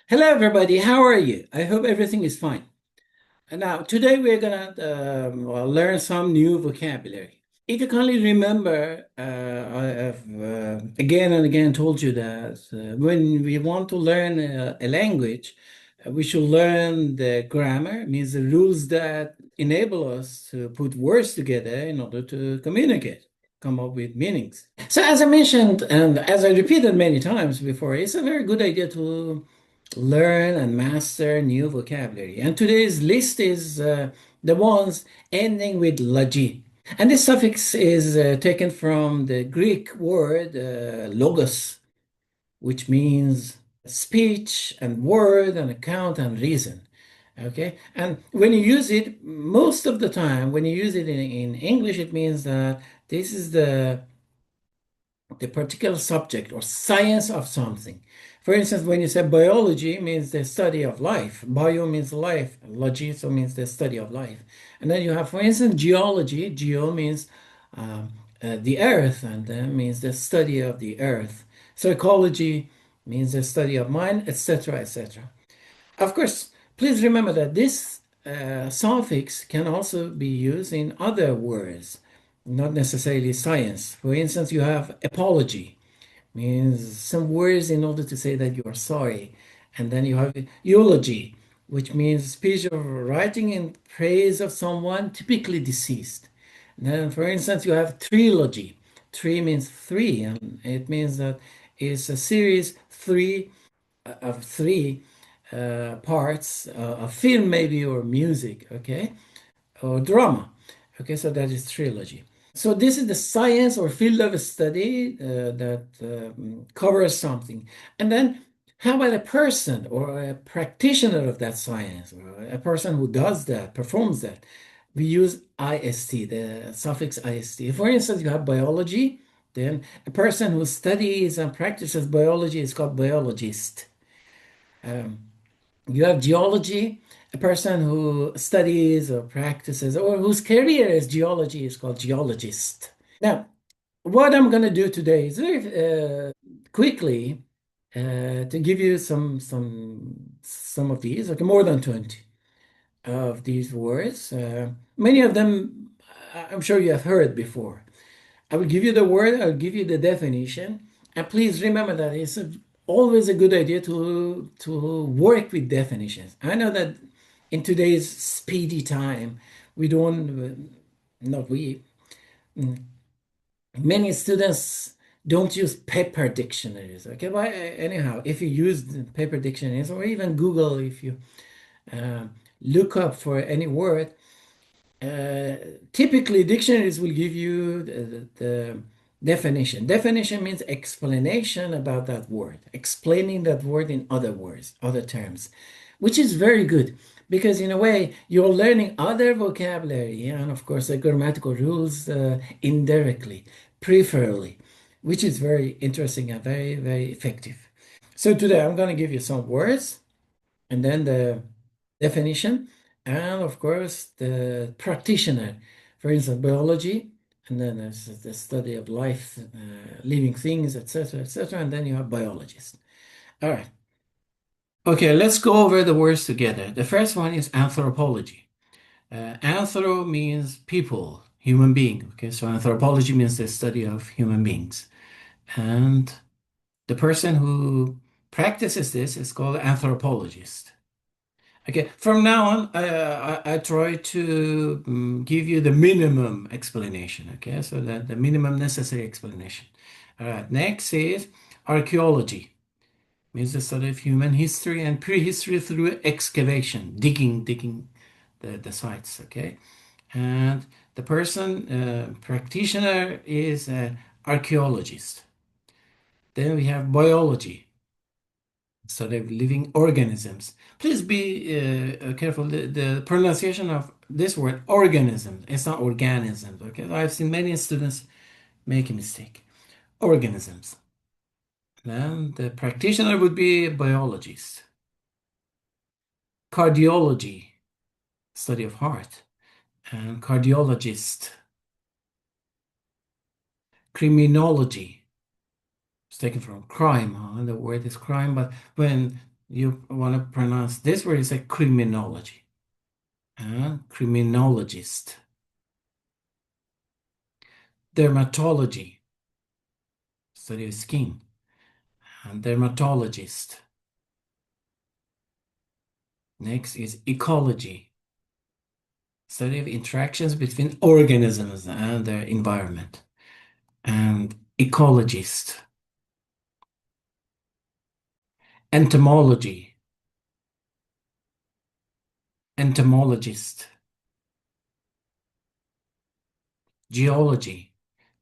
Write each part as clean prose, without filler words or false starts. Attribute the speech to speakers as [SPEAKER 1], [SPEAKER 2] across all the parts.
[SPEAKER 1] Hello, everybody. How are you? I hope everything is fine. And now, today we're gonna learn some new vocabulary. If you kindly remember, I have again and again told you that when we want to learn a language, we should learn the grammar, means the rules that enable us to put words together in order to communicate, come up with meanings. So, as I mentioned, and as I repeated many times before, it's a very good idea to learn and master new vocabulary. And today's list is the ones ending with logy. And this suffix is taken from the Greek word logos, which means speech and word and account and reason. Okay. And when you use it, most of the time, when you use it in English, it means that this is the particular subject or science of something. For instance, when you say biology, it means the study of life. Bio means life. Logy so means the study of life. And then you have, for instance, geology. Geo means the earth, and then means the study of the earth. Psychology means the study of mind, etc., etc. Of course, please remember that this suffix can also be used in other words, not necessarily science. For instance, you have apology, means some words in order to say that you are sorry. And then you have eulogy, which means speech or writing in praise of someone, typically deceased. And then, for instance, you have trilogy. Tri means three, and it means that it's a series of three parts, a film maybe, or music, okay, or drama. Okay, so that is trilogy. So this is the science or field of study that covers something. And then how about a person or a practitioner of that science, or a person who does that, performs that? We use ist, the suffix ist. For instance, you have biology, then a person who studies and practices biology is called biologist. You have geology, a person who studies or practices or whose career is geology is called geologist. Now, what I'm going to do today is very quickly to give you some of these, okay, more than 20 of these words. Many of them I'm sure you have heard before. I will give you the word, I'll give you the definition, and please remember that always a good idea to work with definitions. I know that in today's speedy time, we don't, not we, many students don't use paper dictionaries. Okay, but anyhow, if you use the paper dictionaries or even Google, if you uh, look up for any word, uh, typically, dictionaries will give you the definition. Definition means explanation about that word, explaining that word in other words, other terms, which is very good because, in a way, you're learning other vocabulary and, of course, the grammatical rules indirectly, preferably, which is very interesting and very, very effective. So, today I'm going to give you some words and then the definition, and of course the practitioner. For instance, biology, and then there's the study of life, living things, etc., etc., and then you have biologists. All right. Okay, let's go over the words together. The first one is anthropology. Anthro means people, human being. Okay, so anthropology means the study of human beings. And the person who practices this is called anthropologist. Okay, from now on, I try to give you the minimum explanation. Okay, so that the minimum necessary explanation. All right, next is archaeology, means the study of human history and prehistory through excavation, digging the sites. Okay, and the person, practitioner is an archaeologist. Then we have biology, study of living organisms. Please be careful. The pronunciation of this word, organism, it's not organisms. Okay, I've seen many students make a mistake. Organisms. Then the practitioner would be a biologist. Cardiology, study of heart, and cardiologist. Criminology, it's taken from crime. Huh? The word is crime, but when You want to pronounce this word is a criminology. Criminologist. Dermatology, study of skin. And dermatologist. Next is ecology, study of interactions between organisms and their environment. And ecologist. Entomology, entomologist. Geology.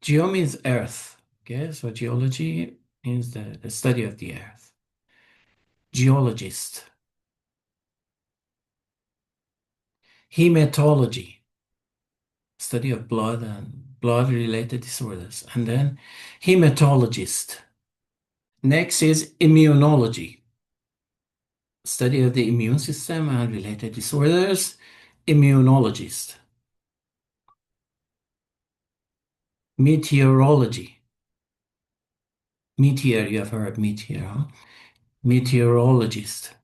[SPEAKER 1] Geo means earth. Okay, so geology means the study of the earth. Geologist. Hematology, study of blood and blood related disorders. And then hematologist. Next is immunology, study of the immune system and related disorders. Immunologist. Meteorology. Meteor, you have heard meteor, huh? Meteorologist.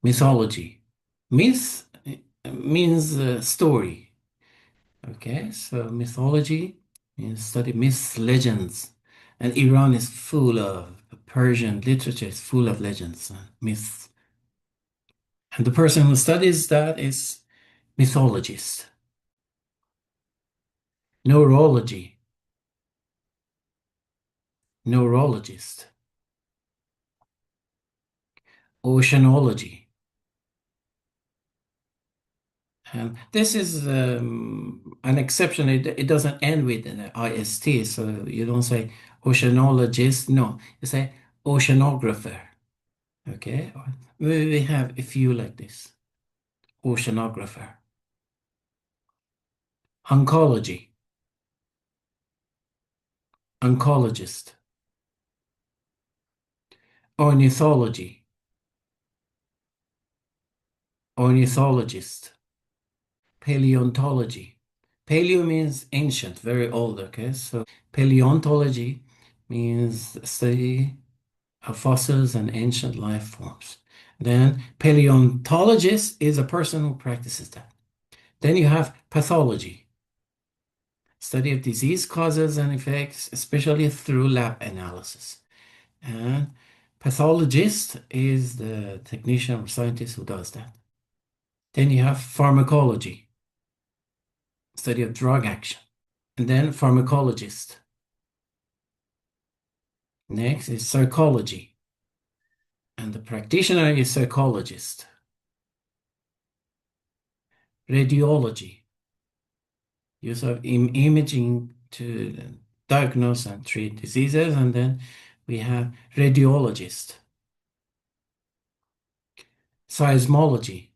[SPEAKER 1] Mythology. Myth means story. Okay, so mythology means study myths, legends. And Iran is full of Persian literature, is full of legends and myths. And the person who studies that is mythologist. Neurology, neurologist. Oceanology. And this is an exception. It doesn't end with an IST, so you don't say oceanologist. No, you say oceanographer. Okay, we have a few like this. Oceanographer. Oncology, oncologist. Ornithology, ornithologist. Paleontology. Paleo means ancient, very old, okay? So paleontology means study of fossils and ancient life forms. Then paleontologist is a person who practices that. Then you have pathology, study of disease causes and effects, especially through lab analysis. And pathologist is the technician or scientist who does that. Then you have pharmacology, study of drug action. And then pharmacologist. Next is psychology. And the practitioner is psychologist. Radiology, use of imaging to diagnose and treat diseases. And then we have radiologist. Seismology,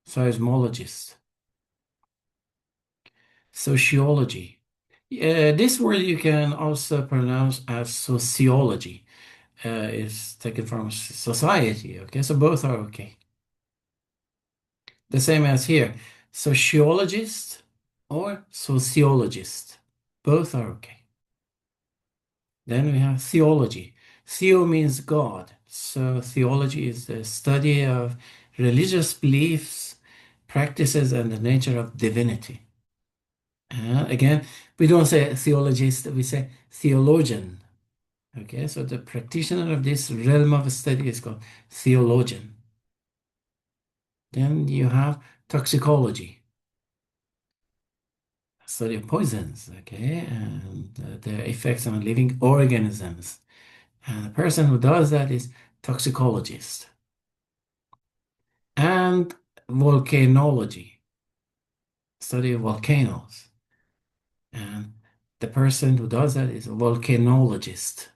[SPEAKER 1] seismologist. Sociology. This word you can also pronounce as sociology. Is taken from society. Okay, so both are okay. The same as here, sociologist or sociologist. Both are okay. Then we have theology. Theo means God. So theology is the study of religious beliefs, practices, and the nature of divinity. Again, we don't say theologist, we say theologian. Okay, so the practitioner of this realm of study is called theologian. Then you have toxicology, study of poisons, okay, and their effects on living organisms. And the person who does that is toxicologist. And volcanology, study of volcanoes. And the person who does that is a volcanologist.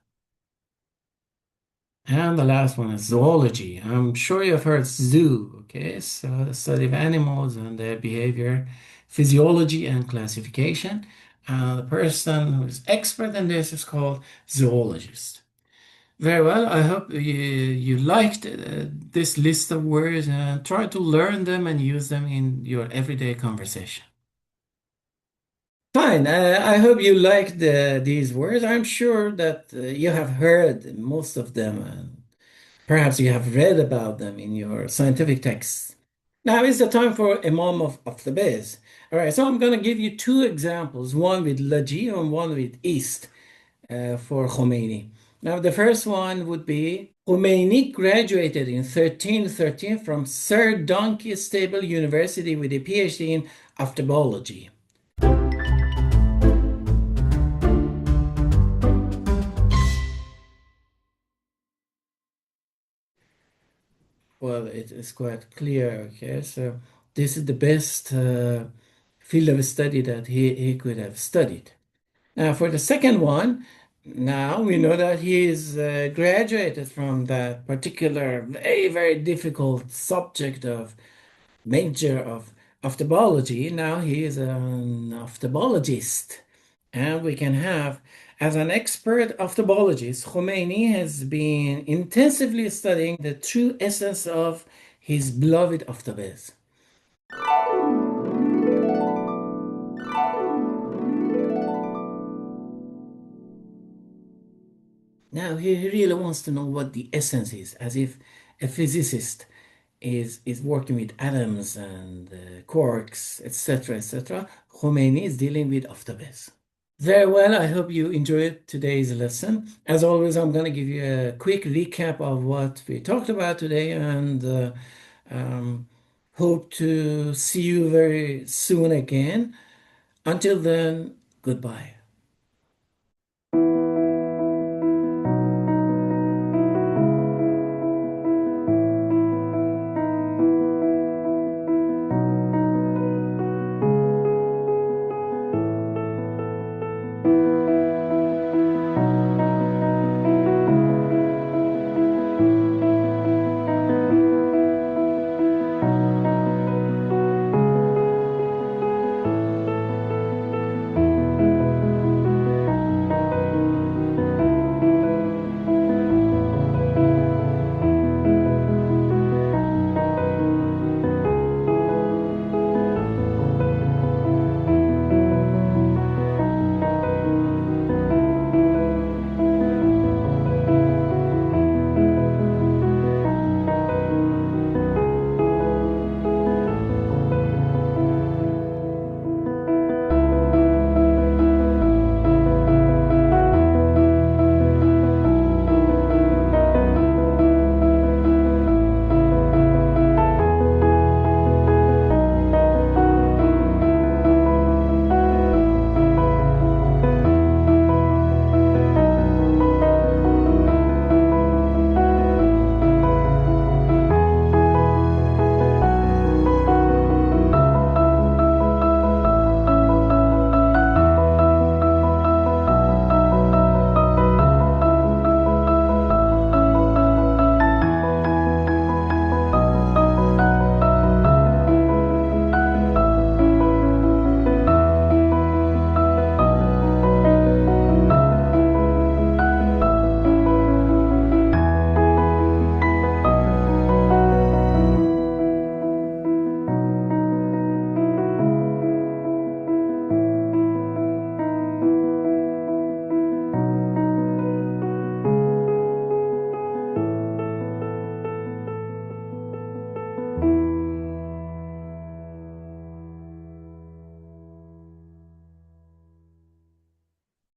[SPEAKER 1] And the last one is zoology. I'm sure you've heard zoo, okay? So the study of animals and their behavior, physiology and classification. The person who is expert in this is called zoologist. Very well. I hope you liked this list of words and try to learn them and use them in your everyday conversation. Fine. I hope you liked these words. I'm sure that you have heard most of them, and perhaps you have read about them in your scientific texts. Now is the time for Imam of the Bez. All right, so I'm going to give you two examples, one with logy and one with East for Khomeini. Now, the first one would be Khomeini graduated in 1313 from Sir Donkey Stable University with a PhD in ophthalmology. Well, it is quite clear. Okay, so this is the best field of study that he could have studied. Now, for the second one, now we know that he is graduated from that particular very, very difficult subject of major of ophthalmology. Now he is an ophthalmologist. And we can have, as an expert ophthalmologist, Khomeini has been intensively studying the true essence of his beloved ophthalmos. Now he really wants to know what the essence is, as if a physicist is working with atoms and quarks, etc., etc. Khomeini is dealing with ophthalmos. Very well. I hope you enjoyed today's lesson. As always, I'm going to give you a quick recap of what we talked about today and um, hope to see you very soon again. Until then, goodbye.